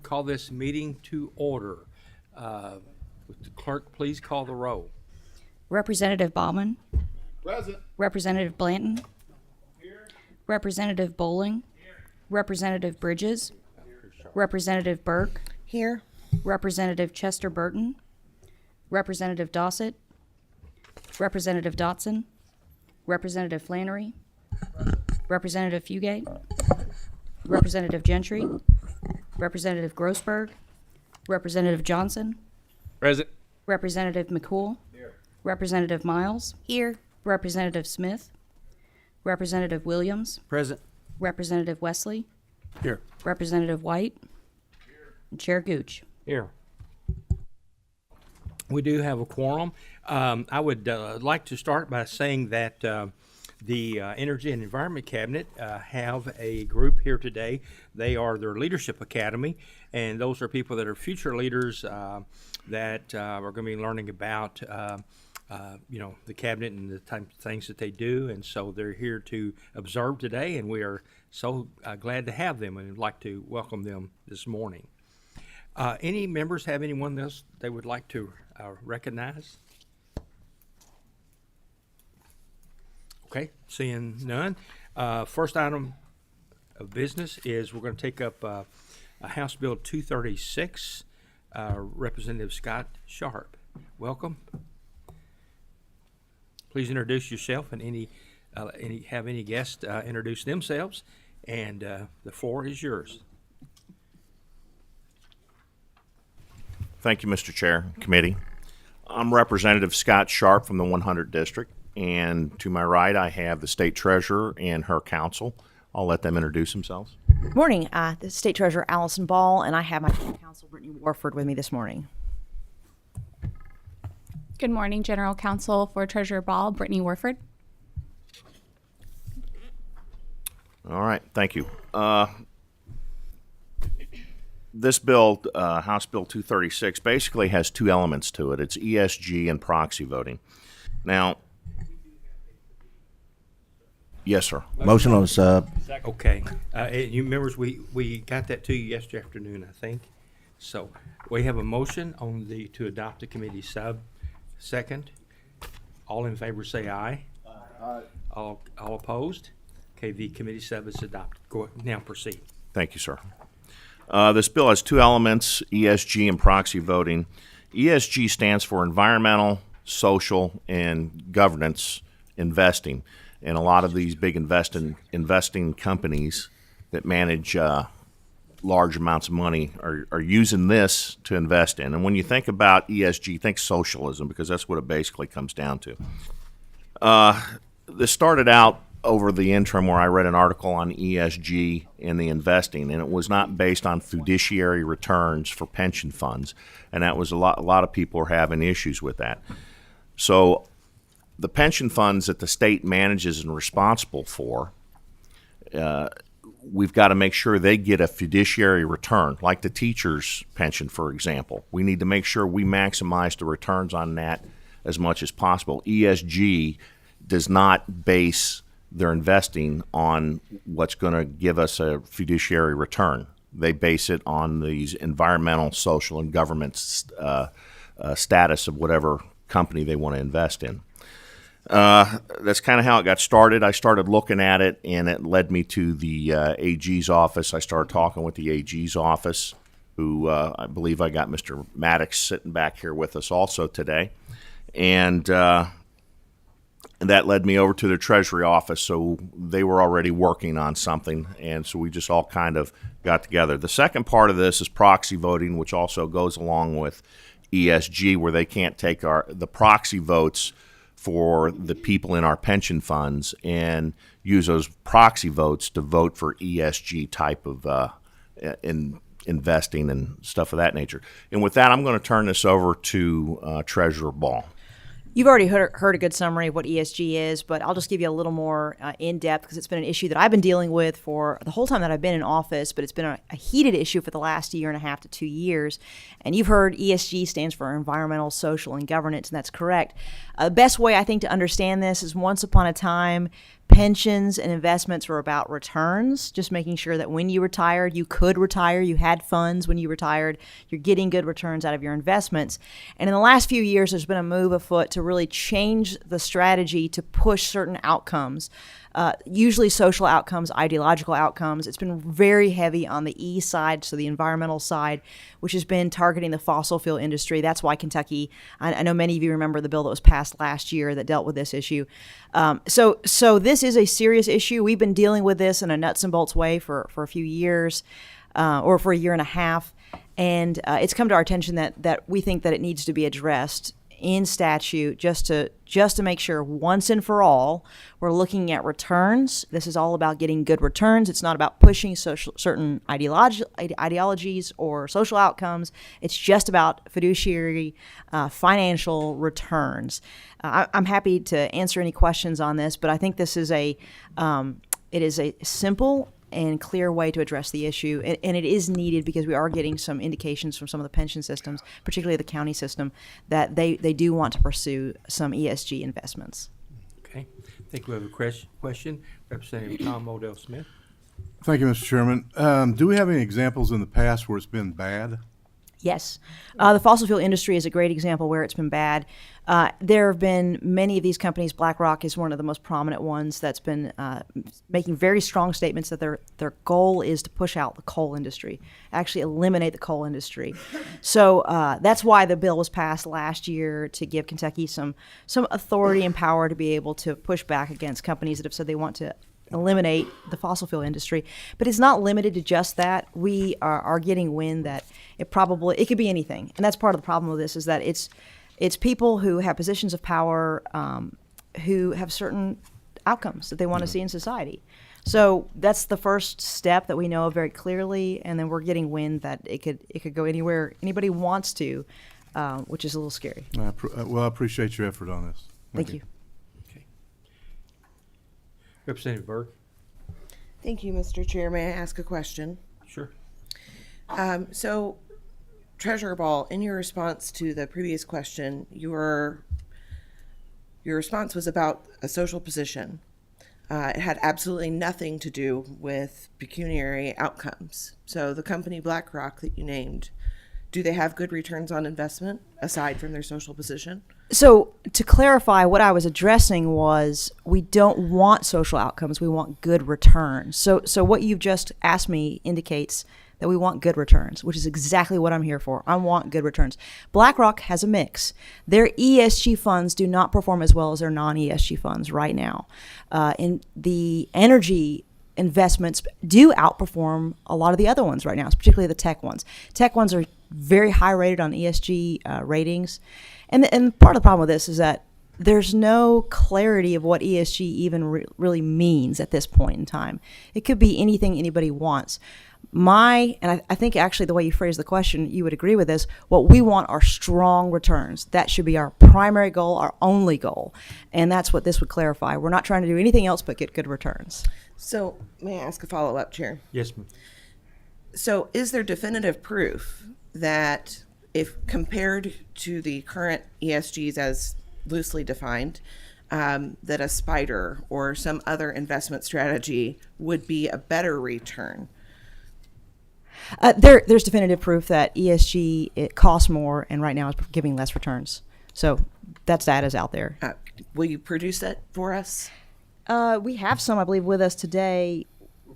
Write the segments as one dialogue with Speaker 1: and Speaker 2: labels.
Speaker 1: Call this meeting to order. Would the clerk please call the roll?
Speaker 2: Representative Bauman.
Speaker 3: Present.
Speaker 2: Representative Blanton. Representative Bowling. Representative Bridges. Representative Burke.
Speaker 4: Here.
Speaker 2: Representative Chester Burton. Representative Dossett. Representative Dotson. Representative Flannery. Representative Fugate. Representative Gentry. Representative Grossberg. Representative Johnson.
Speaker 1: Present.
Speaker 2: Representative McCool. Representative Miles.
Speaker 4: Here.
Speaker 2: Representative Smith. Representative Williams.
Speaker 1: Present.
Speaker 2: Representative Wesley.
Speaker 1: Here.
Speaker 2: Representative White. And Chair Gooch.
Speaker 1: Here. We do have a quorum. I would like to start by saying that the Energy and Environment Cabinet have a group here today. They are their Leadership Academy, and those are people that are future leaders that are going to be learning about the cabinet and the type of things that they do. And so they're here to observe today, and we are so glad to have them and would like to welcome them this morning. Any members have anyone else they would like to recognize? Okay, seeing none. First item of business is we're going to take up House Bill 236. Representative Scott Sharp, welcome. Please introduce yourself and any guests introduce themselves, and the floor is yours.
Speaker 3: Thank you, Mr. Chair, Committee. I'm Representative Scott Sharp from the 100 District, and to my right I have the State Treasurer and her counsel. I'll let them introduce themselves.
Speaker 4: Good morning. The State Treasurer Allison Ball, and I have my counsel Brittany Warford with me this morning.
Speaker 5: Good morning, General Counsel for Treasurer Ball, Brittany Warford.
Speaker 3: All right, thank you. This bill, House Bill 236, basically has two elements to it. It's ESG and proxy voting. Now, yes, sir.
Speaker 6: Motion on the sub.
Speaker 1: Okay, you members, we got that to you yesterday afternoon, I think. So we have a motion on to adopt the committee sub. Second, all in favor say aye. Aye. All opposed? Okay, the committee sub is adopted. Go now, proceed.
Speaker 3: Thank you, sir. This bill has two elements, ESG and proxy voting. ESG stands for environmental, social, and governance investing. And a lot of these big investing companies that manage large amounts of money are using this to invest in. And when you think about ESG, think socialism, because that's what it basically comes down to. This started out over the interim where I read an article on ESG and the investing, and it was not based on fiduciary returns for pension funds, and that was a lot of people are having issues with that. So the pension funds that the state manages and responsible for, we've got to make sure they get a fiduciary return, like the teacher's pension, for example. We need to make sure we maximize the returns on that as much as possible. ESG does not base their investing on what's going to give us a fiduciary return. They base it on these environmental, social, and government status of whatever company they want to invest in. That's kind of how it got started. I started looking at it, and it led me to the AG's office. I started talking with the AG's office, who I believe I got Mr. Maddox sitting back here with us also today. And that led me over to the Treasury office, so they were already working on something, and so we just all kind of got together. The second part of this is proxy voting, which also goes along with ESG, where they can't take the proxy votes for the people in our pension funds and use those proxy votes to vote for ESG type of investing and stuff of that nature. And with that, I'm going to turn this over to Treasurer Ball.
Speaker 4: You've already heard a good summary of what ESG is, but I'll just give you a little more in-depth because it's been an issue that I've been dealing with for the whole time that I've been in office, but it's been a heated issue for the last year and a half to 2 years. And you've heard ESG stands for environmental, social, and governance, and that's correct. The best way, I think, to understand this is once upon a time, pensions and investments were about returns, just making sure that when you retired, you could retire, you had funds when you retired, you're getting good returns out of your investments. And in the last few years, there's been a move afoot to really change the strategy to push certain outcomes, usually social outcomes, ideological outcomes. It's been very heavy on the E side, so the environmental side, which has been targeting the fossil fuel industry. That's why Kentucky, I know many of you remember the bill that was passed last year that dealt with this issue. So this is a serious issue. We've been dealing with this in a nuts and bolts way for a few years, or for a year and a half. And it's come to our attention that we think that it needs to be addressed in statute just to make sure once and for all we're looking at returns. This is all about getting good returns. It's not about pushing certain ideologies or social outcomes. It's just about fiduciary financial returns. I'm happy to answer any questions on this, but I think this is it is a simple and clear way to address the issue. And it is needed because we are getting some indications from some of the pension systems, particularly the county system, that they do want to pursue some ESG investments.
Speaker 1: Okay. I think we have a question. Representative Tom Modell Smith.
Speaker 6: Thank you, Mr. Chairman. Do we have any examples in the past where it's been bad?
Speaker 4: Yes. The fossil fuel industry is a great example where it's been bad. There have been many of these companies. BlackRock is one of the most prominent ones that's been making very strong statements that their goal is to push out the coal industry, actually eliminate the coal industry. So that's why the bill was passed last year, to give Kentucky some authority and power to be able to push back against companies that have said they want to eliminate the fossil fuel industry. But it's not limited to just that. We are getting wind that it could be anything. And that's part of the problem with this, is that it's people who have positions of power, who have certain outcomes that they want to see in society. So that's the first step that we know of very clearly, and then we're getting wind that it could go anywhere anybody wants to, which is a little scary.
Speaker 6: Well, I appreciate your effort on this.
Speaker 4: Thank you.
Speaker 1: Okay. Representative Byrd.
Speaker 7: Thank you, Mr. Chair. May I ask a question?
Speaker 1: Sure.
Speaker 7: So, Treasurer Ball, in your response to the previous question, your response was about a social position. It had absolutely nothing to do with pecuniary outcomes. So the company BlackRock that you named, do they have good returns on investment aside from their social position?
Speaker 4: So to clarify, what I was addressing was we don't want social outcomes. We want good returns. So what you've just asked me indicates that we want good returns, which is exactly what I'm here for. I want good returns. BlackRock has a mix. Their ESG funds do not perform as well as their non-ESG funds right now. In the energy investments do outperform a lot of the other ones right now, particularly the tech ones. Tech ones are very high rated on ESG ratings. And part of the problem with this is that there's no clarity of what ESG even really means at this point in time. It could be anything anybody wants. And I think actually the way you phrased the question, you would agree with this, what we want are strong returns. That should be our primary goal, our only goal. And that's what this would clarify. We're not trying to do anything else but get good returns.
Speaker 7: So, may I ask a follow-up, Chair?
Speaker 1: Yes, ma'am.
Speaker 7: So, is there definitive proof that if compared to the current ESGs as loosely defined, that a SPDR or some other investment strategy would be a better return?
Speaker 4: There's definitive proof that ESG, it costs more and right now is giving less returns. So that's data's out there.
Speaker 7: Will you produce that for us?
Speaker 4: We have some, I believe, with us today.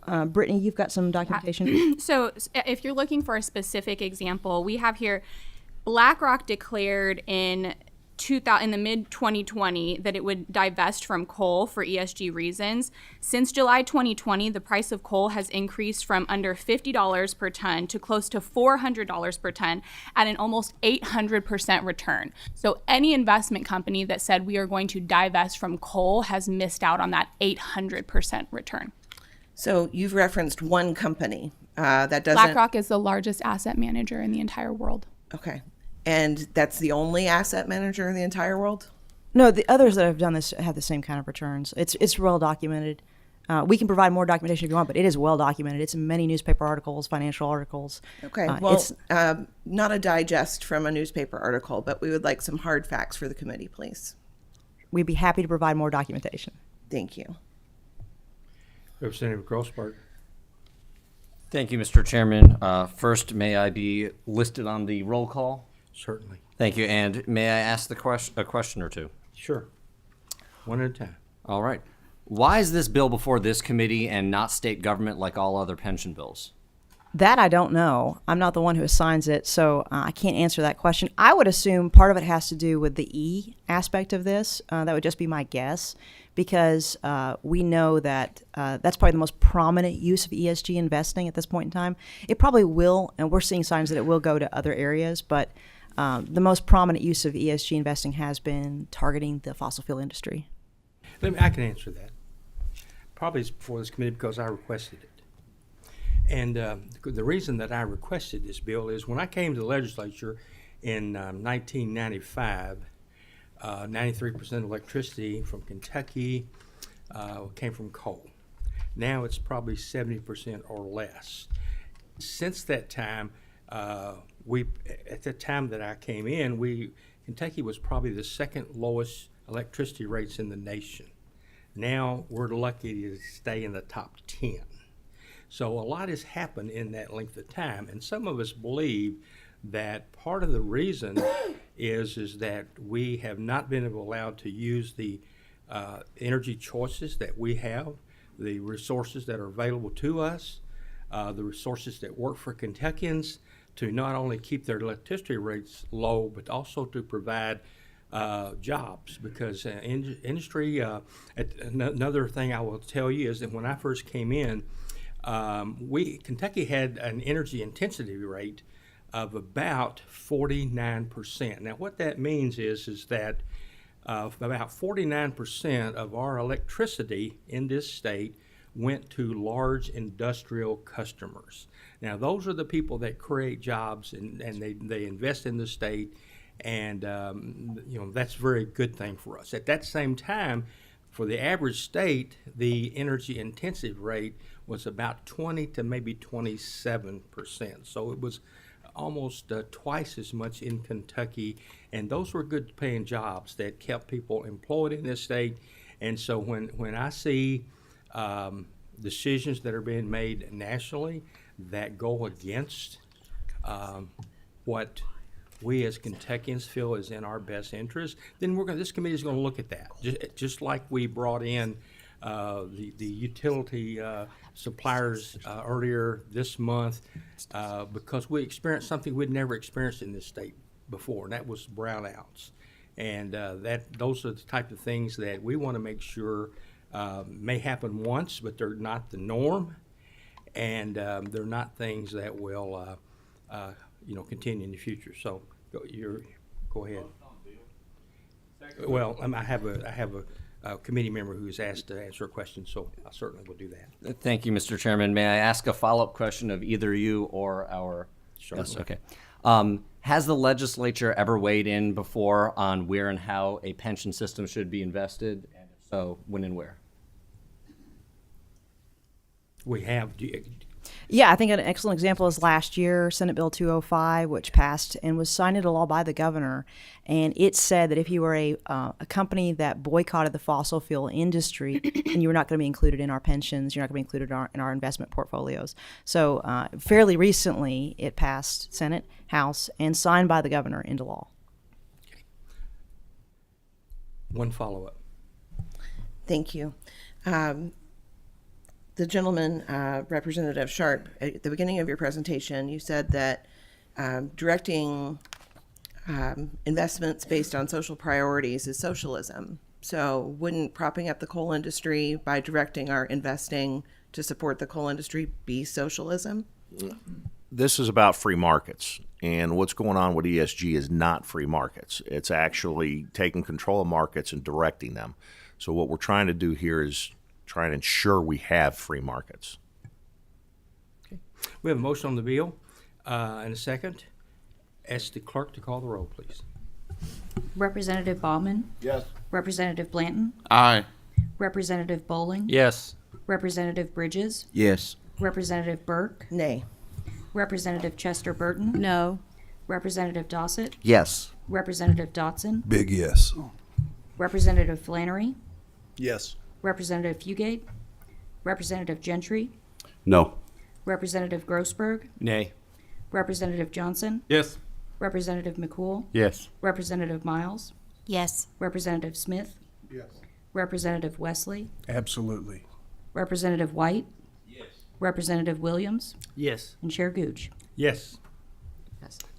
Speaker 4: Brittany, you've got some documentation.
Speaker 5: So if you're looking for a specific example, we have here BlackRock declared in the mid-2020 that it would divest from coal for ESG reasons. Since July 2020, the price of coal has increased from under $50 per ton to close to $400 per ton at an almost 800% return. So any investment company that said we are going to divest from coal has missed out on that 800% return.
Speaker 7: So you've referenced one company that doesn't...
Speaker 5: BlackRock is the largest asset manager in the entire world.
Speaker 7: Okay. And that's the only asset manager in the entire world?
Speaker 4: No, the others that have done this have the same kind of returns. It's well documented. We can provide more documentation if you want, but it is well documented. It's in many newspaper articles, financial articles.
Speaker 7: Okay, well, not a digest from a newspaper article, but we would like some hard facts for the committee, please.
Speaker 4: We'd be happy to provide more documentation.
Speaker 7: Thank you.
Speaker 1: Representative Grossberg.
Speaker 8: Thank you, Mr. Chairman. First, may I be listed on the roll call?
Speaker 1: Certainly.
Speaker 8: Thank you, and may I ask a question or two?
Speaker 1: Sure. One at a time.
Speaker 8: All right. Why is this bill before this committee and not state government like all other pension bills?
Speaker 4: That I don't know. I'm not the one who assigns it, so I can't answer that question. I would assume part of it has to do with the E aspect of this. That would just be my guess, because we know that that's probably the most prominent use of ESG investing at this point in time. It probably will, and we're seeing signs that it will go to other areas, but the most prominent use of ESG investing has been targeting the fossil fuel industry.
Speaker 1: I can answer that. Probably it's before this committee because I requested it. And the reason that I requested this bill is when I came to the legislature in 1995, 93% of electricity from Kentucky came from coal. Now it's probably 70% or less. Since that time, at the time that I came in, Kentucky was probably the second lowest electricity rates in the nation. Now we're lucky to stay in the top 10. So a lot has happened in that length of time, and some of us believe that part of the reason is that we have not been allowed to use the energy choices that we have, the resources that are available to us, the resources that work for Kentuckians to not only keep their electricity rates low, but also to provide jobs. Because industry, another thing I will tell you is that when I first came in, Kentucky had an energy intensity rate of about 49%. Now, what that means is that about 49% of our electricity in this state went to large industrial customers. Now, those are the people that create jobs and they invest in the state, and that's a very good thing for us. At that same time, for the average state, the energy intensive rate was about 20 to maybe 27%. So it was almost twice as much in Kentucky, and those were good paying jobs that kept people employed in this state. And so when I see decisions that are being made nationally that go against what we as Kentuckians feel is in our best interest, then this committee is going to look at that. Just like we brought in the utility suppliers earlier this month because we experienced something we'd never experienced in this state before, and that was brownouts. And those are the type of things that we want to make sure may happen once, but they're not the norm, and they're not things that will continue in the future. So go ahead. Well, I have a committee member who has asked to answer a question, so I certainly will do that.
Speaker 8: Thank you, Mr. Chairman. May I ask a follow-up question of either you or our? Yes, okay. Has the legislature ever weighed in before on where and how a pension system should be invested? And if so, when and where?
Speaker 1: We have.
Speaker 4: Yeah, I think an excellent example is last year, Senate Bill 205, which passed and was signed into law by the governor. And it said that if you were a company that boycotted the fossil fuel industry, then you were not going to be included in our pensions, you're not going to be included in our investment portfolios. So fairly recently, it passed Senate, House, and signed by the governor into law.
Speaker 1: Okay. One follow-up.
Speaker 7: Thank you. The gentleman, Representative Sharp, at the beginning of your presentation, you said that directing investments based on social priorities is socialism. So wouldn't propping up the coal industry by directing our investing to support the coal industry be socialism?
Speaker 3: This is about free markets, and what's going on with ESG is not free markets. It's actually taking control of markets and directing them. So what we're trying to do here is try and ensure we have free markets.
Speaker 1: Okay. We have a motion on the bill and a second. Ask the clerk to call the roll, please.
Speaker 2: Representative Baughman?
Speaker 6: Yes.
Speaker 2: Representative Blanton?
Speaker 9: Aye.
Speaker 2: Representative Bowling?
Speaker 8: Yes.
Speaker 2: Representative Bridges?
Speaker 9: Yes.
Speaker 2: Representative Burke?
Speaker 7: Nay.
Speaker 2: Representative Chester Burton?
Speaker 10: No.
Speaker 2: Representative Dossett?
Speaker 9: Yes.
Speaker 2: Representative Dotson?
Speaker 6: Big yes.
Speaker 2: Representative Flannery?
Speaker 6: Yes.
Speaker 2: Representative Fugate? Representative Gentry,
Speaker 9: No.
Speaker 2: Representative Grossberg,
Speaker 8: Nay.
Speaker 2: Representative Johnson,
Speaker 9: Yes.
Speaker 2: Representative McCool,
Speaker 9: Yes.
Speaker 2: Representative Miles,
Speaker 10: Yes.
Speaker 2: Representative Smith,
Speaker 6: Yes.
Speaker 2: Representative Wesley,
Speaker 6: Absolutely.
Speaker 2: Representative White, Representative Williams,
Speaker 1: Yes.
Speaker 2: and Chair Gooch.
Speaker 1: Yes.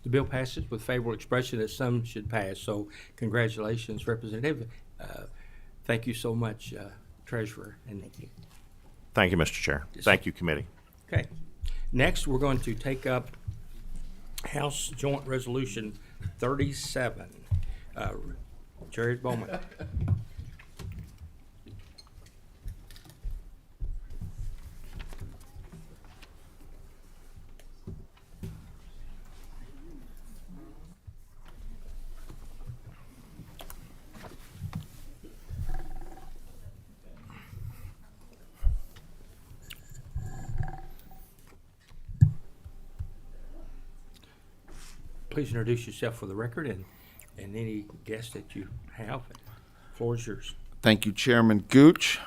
Speaker 1: The bill passes with favorable expression that some should pass. So congratulations, Representative. Thank you so much, Treasurer. And
Speaker 3: Thank you, Mr. Chair. Thank you, committee.
Speaker 1: okay. Next, we're going to take up House Joint Resolution 37. Jared Bowman. Please introduce yourself for the record and any guests that you have. Floor is yours.
Speaker 11: Thank you, Chairman Gooch.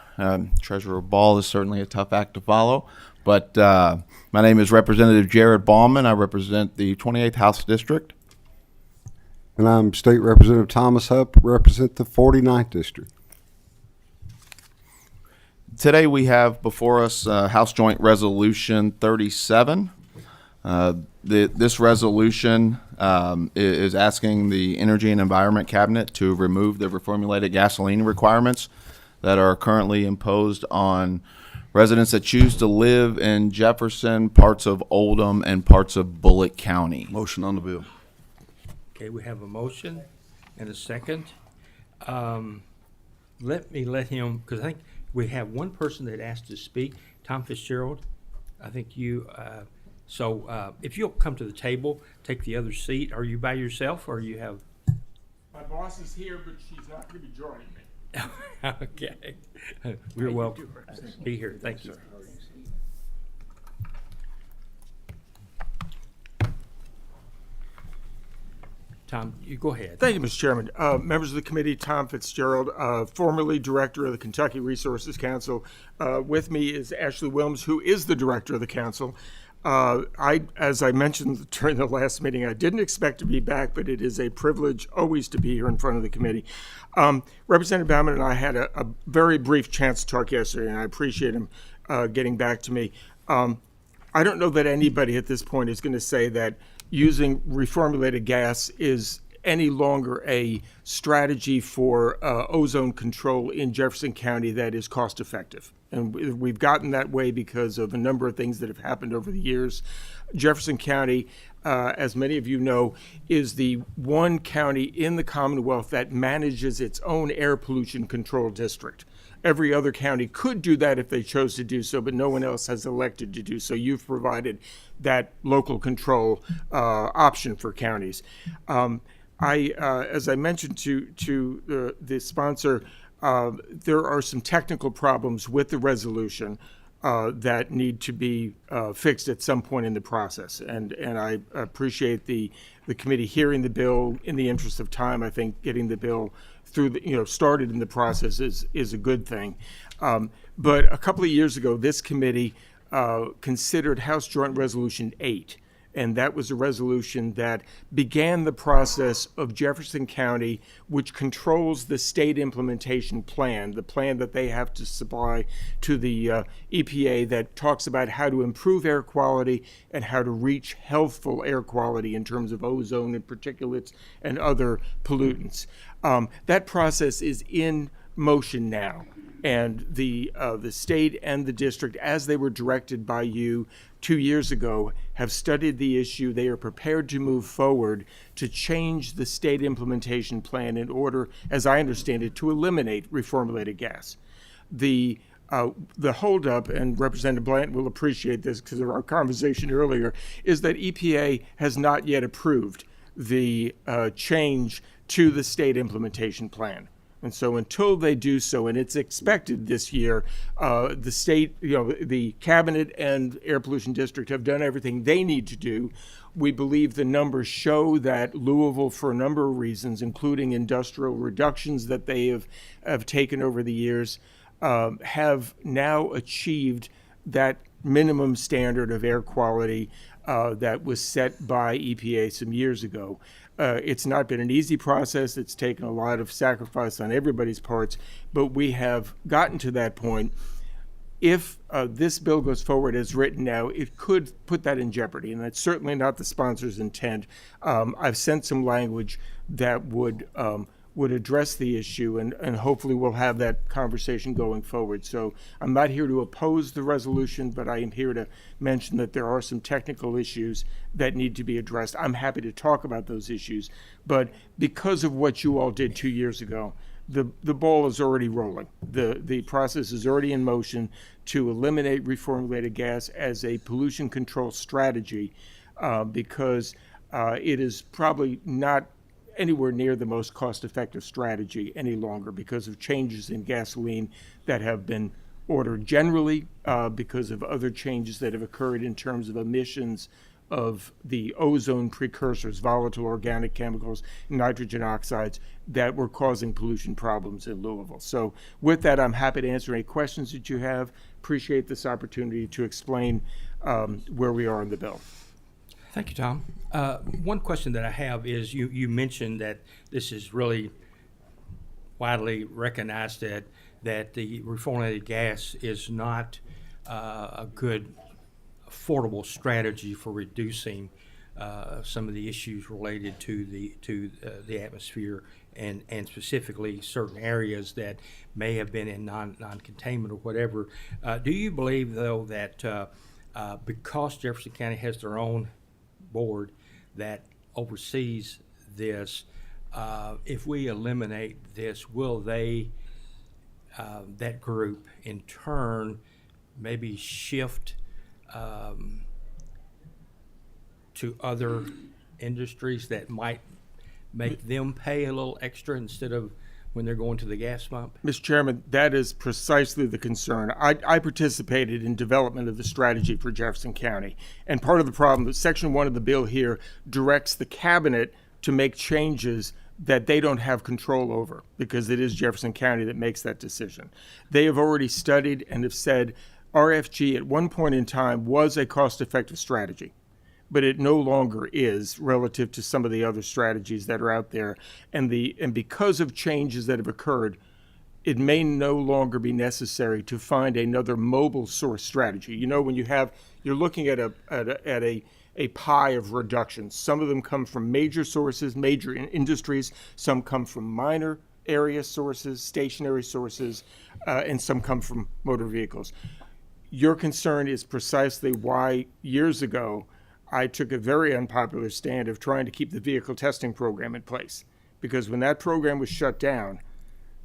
Speaker 11: Treasurer Ball is certainly a tough act to follow, but my name is Representative Jared Ballman. I represent the 28th House District.
Speaker 9: And I'm State Representative Thomas Hupp, represent the 49th District.
Speaker 11: Today we have before us House Joint Resolution 37. This resolution is asking the Energy and Environment Cabinet to remove the reformulated gasoline requirements that are currently imposed on residents that choose to live in Jefferson, parts of Oldham, and parts of Bullitt County.
Speaker 9: Motion on the bill.
Speaker 1: Okay, we have a motion and a second. Let him, because I think we have one person that asked to speak, Tom Fitzgerald. I think you, if you'll come to the table, take the other seat. Are you by yourself or you have?
Speaker 12: My boss is here, but she's not going to be joining me.
Speaker 1: Okay. You're welcome. Be here. Thank you. Tom, you go ahead.
Speaker 12: Thank you, Mr. Chairman. Members of the committee, Tom Fitzgerald, formerly director of the Kentucky Resources Council. With me is Ashley Williams, who is the director of the council. As I mentioned during the last meeting, I didn't expect to be back, but it is a privilege always to be here in front of the committee. Representative Bauman and I had a very brief chance to talk yesterday, and I appreciate him getting back to me. I don't know that anybody at this point is going to say that using reformulated gas is any longer a strategy for ozone control in Jefferson County that is cost effective. And we've gotten that way because of a number of things that have happened over the years. Jefferson County, as many of you know, is the one county in the Commonwealth that manages its own air pollution control district. Every other county could do that if they chose to do so, but no one else has elected to do so. You've provided that local control option for counties. As I mentioned to the sponsor, there are some technical problems with the resolution that need to be fixed at some point in the process. And I appreciate the committee hearing the bill. In the interest of time, I think getting the bill through started in the process is a good thing. But a couple of years ago, this committee considered House Joint Resolution 8. And that was a resolution that began the process of Jefferson County, which controls the state implementation plan, the plan that they have to supply to the EPA that talks about how to improve air quality and how to reach healthful air quality in terms of ozone and particulates and other pollutants. That process is in motion now. And the state and the district, as they were directed by you 2 years ago, have studied the issue. They are prepared to move forward to change the state implementation plan in order, as I understand it, to eliminate reformulated gas. The holdup, and Representative Blanton will appreciate this because of our conversation earlier, is that EPA has not yet approved the change to the state implementation plan. And so until they do so, and it's expected this year, the state, the cabinet and air pollution district have done everything they need to do. We believe the numbers show that Louisville, for a number of reasons, including industrial reductions that they have taken over the years, have now achieved that minimum standard of air quality that was set by EPA some years ago. It's not been an easy process. It's taken a lot of sacrifice on everybody's parts, but we have gotten to that point. If this bill goes forward as written now, it could put that in jeopardy, and that's certainly not the sponsor's intent. I've sent some language that would address the issue, and hopefully we'll have that conversation going forward. So I'm not here to oppose the resolution, but I am here to mention that there are some technical issues that need to be addressed. I'm happy to talk about those issues, but because of what you all did 2 years ago, the ball is already rolling. The process is already in motion to eliminate reformulated gas as a pollution control strategy, because it is probably not anywhere near the most cost-effective strategy any longer because of changes in gasoline that have been ordered generally, because of other changes that have occurred in terms of emissions of the ozone precursors, volatile organic chemicals, nitrogen oxides that were causing pollution problems in Louisville. So with that, I'm happy to answer any questions that you have. Appreciate this opportunity to explain where we are in the bill.
Speaker 1: Thank you, Tom. One question that I have is you mentioned that this is really widely recognized that the reformulated gas is not a good, affordable strategy for reducing some of the issues related to the atmosphere and specifically certain areas that may have been in non-containment or whatever. Do you believe, though, that because Jefferson County has their own board that oversees this, if we eliminate this, will they, that group in turn, maybe shift to other industries that might make them pay a little extra instead of when they're going to the gas pump?
Speaker 12: Mr. Chairman, that is precisely the concern. I participated in development of the strategy for Jefferson County. And part of the problem is Section 1 of the bill here directs the cabinet to make changes that they don't have control over because it is Jefferson County that makes that decision. They have already studied and have said RFG at one point in time was a cost-effective strategy, but it no longer is relative to some of the other strategies that are out there. And because of changes that have occurred, it may no longer be necessary to find another mobile source strategy. You know, when you're looking at a pie of reductions, some of them come from major sources, major industries, some come from minor area sources, stationary sources, and some come from motor vehicles. Your concern is precisely why years ago I took a very unpopular stand of trying to keep the vehicle testing program in place. Because when that program was shut down,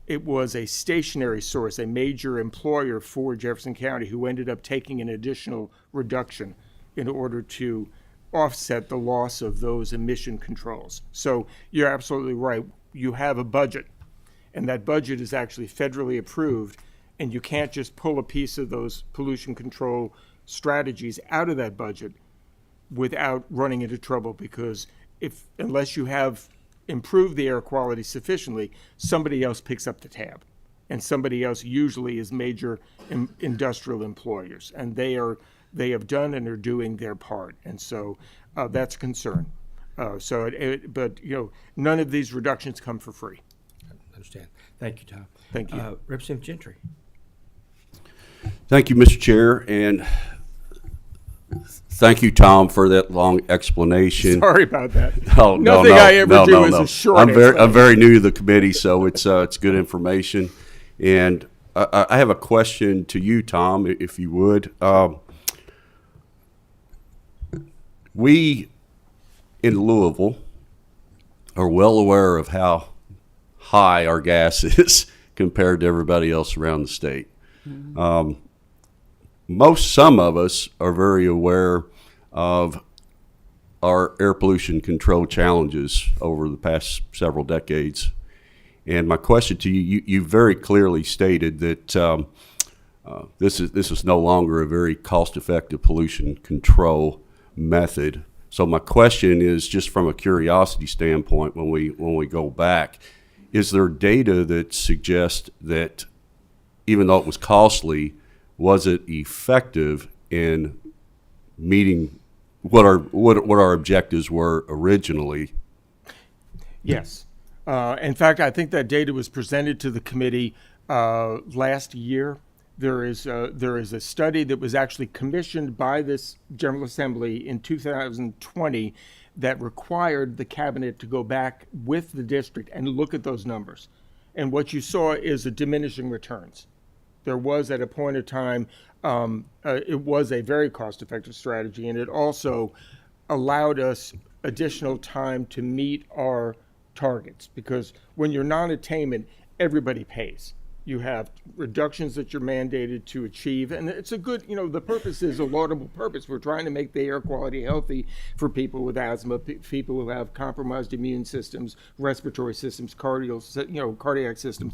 Speaker 12: it was a stationary source, a major employer for Jefferson County who ended up taking an additional reduction in order to offset the loss of those emission controls. So you're absolutely right. You have a budget, and that budget is actually federally approved, and you can't just pull a piece of those pollution control strategies out of that budget without running into trouble, because unless you have improved the air quality sufficiently, somebody else picks up the tab. And somebody else usually is major industrial employers. And they have done and are doing their part. And so that's a concern. But none of these reductions come for free.
Speaker 1: I understand. Thank you, Tom.
Speaker 12: Thank you.
Speaker 1: Representative Gentry.
Speaker 10: Thank you, Mr. Chair, and thank you, Tom, for that long explanation.
Speaker 12: Sorry about that.
Speaker 10: Oh,
Speaker 12: Nothing I ever do is a short
Speaker 10: I'm very new to the committee, so it's good information. And I have a question to you, Tom, if you would. We in Louisville are well aware of how high our gas is compared to everybody else around the state. Mm-hmm. Some of us are very aware of our air pollution control challenges over the past several decades. And my question to you, you very clearly stated that this is no longer a very cost-effective pollution control method. So my question is, just from a curiosity standpoint, when we go back, is there data that suggests that even though it was costly, was it effective in meeting what our objectives were originally?
Speaker 12: Yes. In fact, I think that data was presented to the committee last year. There is a study that was actually commissioned by this General Assembly in 2020 that required the cabinet to go back with the district and look at those numbers. And what you saw is a diminishing returns. There was, at a point of time, it was a very cost-effective strategy, and it also allowed us additional time to meet our targets, because when you're non-attainment, everybody pays. You have reductions that you're mandated to achieve, and it's a good, the purpose is a laudable purpose. We're trying to make the air quality healthy for people with asthma, people who have compromised immune systems, respiratory systems, cardiac systems.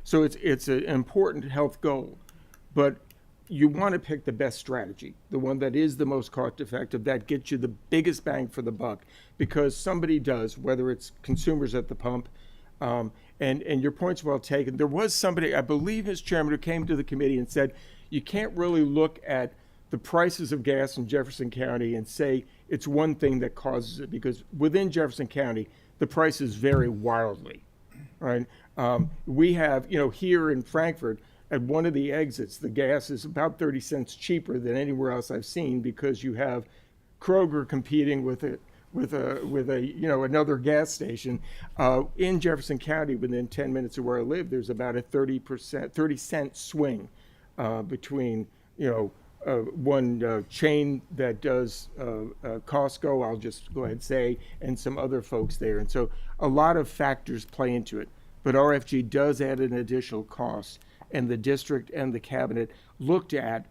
Speaker 12: So it's an important health goal, but you want to pick the best strategy, the one that is the most cost effective, that gets you the biggest bang for the buck, because somebody does, whether it's consumers at the pump. And your point's well taken. There was somebody, I believe, Mr. Chairman, who came to the committee and said, you can't really look at the prices of gas in Jefferson County and say it's one thing that causes it, because within Jefferson County, the prices vary wildly, right? We have, here in Frankfort, at one of the exits, the gas is about 30 cents cheaper than anywhere else I've seen, because you have Kroger competing with another gas station. In Jefferson County, within 10 minutes of where I live, there's about a 30 cent swing between one chain that does Costco, I'll just go ahead and say, and some other folks there. And so a lot of factors play into it, but RFG does add an additional cost, and the district and the cabinet looked at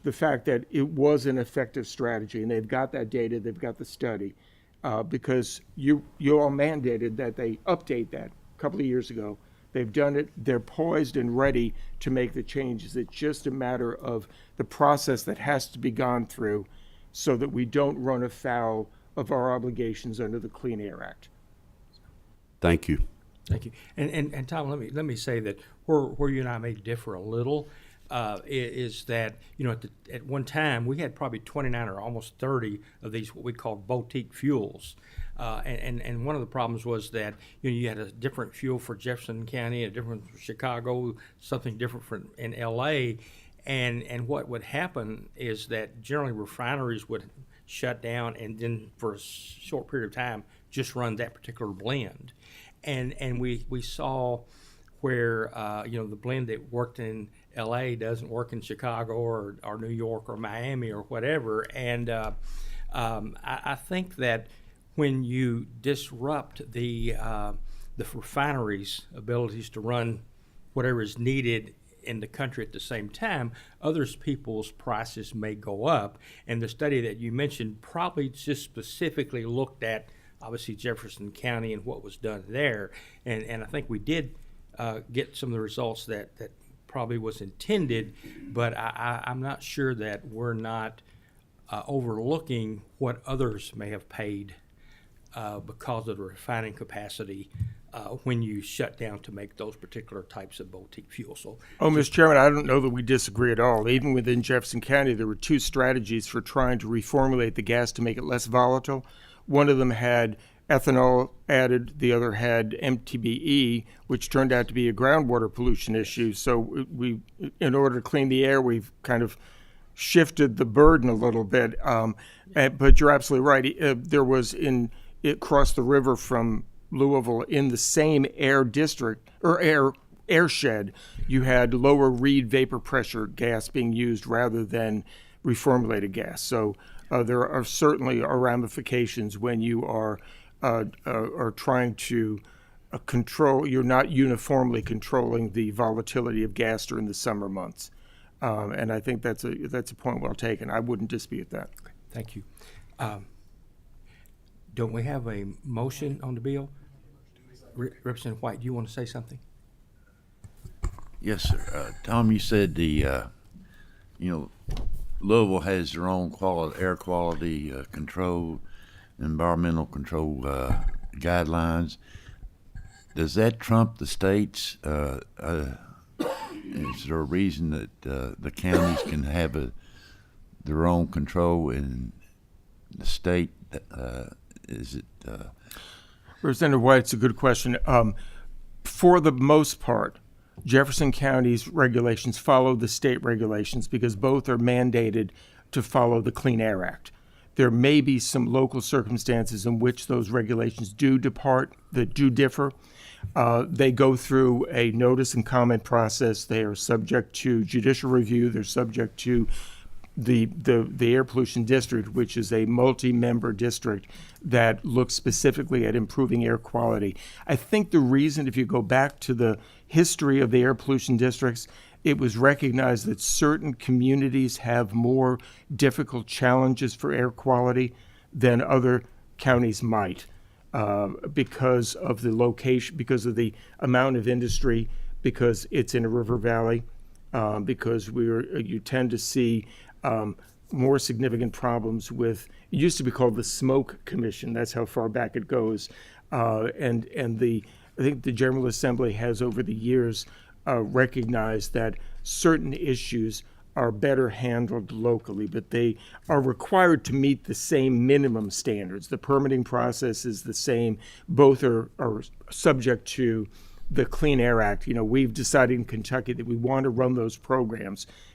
Speaker 12: the fact that it was an effective strategy, and they've got that data, they've got the study, because you all mandated that they update that a couple of years ago. They've done it. They're poised and ready to make the changes. It's just a matter of the process that has to be gone through so that we don't run afoul of our obligations under the Clean Air Act.
Speaker 10: Thank you.
Speaker 1: Thank you. And Tom, let me say that where you and I may differ a little is that, at one time we had probably 29 or almost 30 of these what we call boutique fuels. And one of the problems was that you had a different fuel for Jefferson County, a different for Chicago, something different for in LA. And what would happen is that generally refineries would shut down and then for a short period of time just run that particular blend. And we saw where the blend that worked in LA doesn't work in Chicago or New York or Miami or whatever. And I think that when you disrupt the refineries' abilities to run whatever is needed in the country at the same time, people's prices may go up. And the study that you mentioned probably just specifically looked at, obviously, Jefferson County and what was done there. And I think we did get some of the results that probably was intended, but I'm not sure that we're not overlooking what others may have paid because of the refining capacity when you shut down to make those particular types of boutique fuel. So,
Speaker 12: Mr. Chairman, I don't know that we disagree at all. Even within Jefferson County, there were two strategies for trying to reformulate the gas to make it less volatile. One of them had ethanol added, the other had MTBE, which turned out to be a groundwater pollution issue. So we, in order to clean the air, we've kind of shifted the burden a little bit. But you're absolutely right. There was across the river from Louisville, in the same air district or airshed, you had lower Reed vapor pressure gas being used rather than reformulated gas. So there are certainly ramifications when you are trying to control. You're not uniformly controlling the volatility of gas during the summer months, and I think that's a point well taken. I wouldn't dispute that.
Speaker 1: Okay, thank you. Don't we have a motion on the bill? Representative White, do you want to say something?
Speaker 13: Yes, sir. Tom, you said Louisville has their own air quality control, environmental control guidelines. Does that trump the state's is there a reason that the counties can have their own control and the state? Is it?
Speaker 12: Representative White, it's a good question. For the most part, Jefferson County's regulations follow the state regulations because both are mandated to follow the Clean Air Act. There may be some local circumstances in which those regulations do differ. They go through a notice and comment process. They are subject to judicial review. They're subject to the Air Pollution District, which is a multi-member district that looks specifically at improving air quality. I think the reason, if you go back to the history of the air pollution districts, it was recognized that certain communities have more difficult challenges for air quality than other counties might, because of the location, because of the amount of industry, because it's in a river valley, because you tend to see more significant problems with, it used to be called the Smoke Commission. That's how far back it goes. I think the General Assembly has over the years recognized that certain issues are better handled locally, but they are required to meet the same minimum standards. The permitting process is the same. Both are subject to the Clean Air Act. We've decided in Kentucky that we want to run those programs.